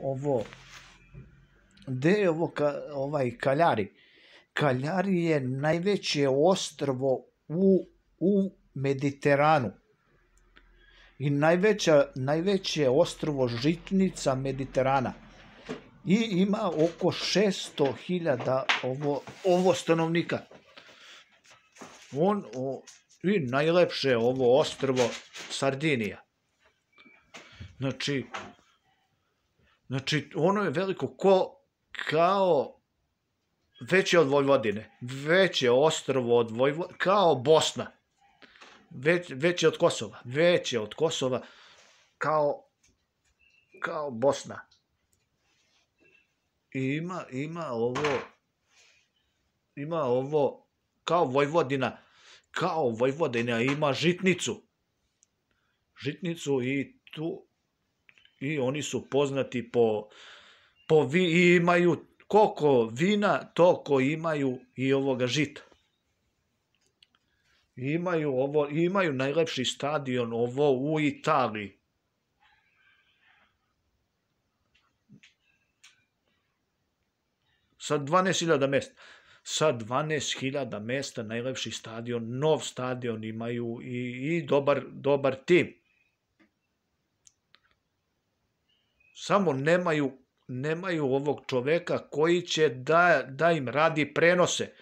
ovo, gde je ovo Kaljari? Kaljari je najveće ostrvo u Mediteranu i najveće ostrvo žitnica Mediterana. I ima oko 600.000 ovo stanovnika. I najlepše ovo ostrvo Sardinija. Znači, ono je veliko kao veće od Vojvodine, veće ostrvo od Vojvodine, kao Bosna, veće od Kosova, kao Bosna. I ima ovo kao Vojvodina ima žitnicu i oni su poznati i imaju koliko vina, toliko imaju i ovoga žita. Imaju najlepši stadion u Italiji. Sa 12.000 mesta. Sa 12.000 mesta, najlepši stadion, nov stadion imaju i dobar tim. Samo nemaju ovog čoveka koji će da im radi prenose.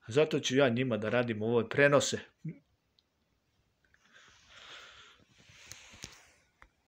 Zato ću ja njima da radim ove prenose.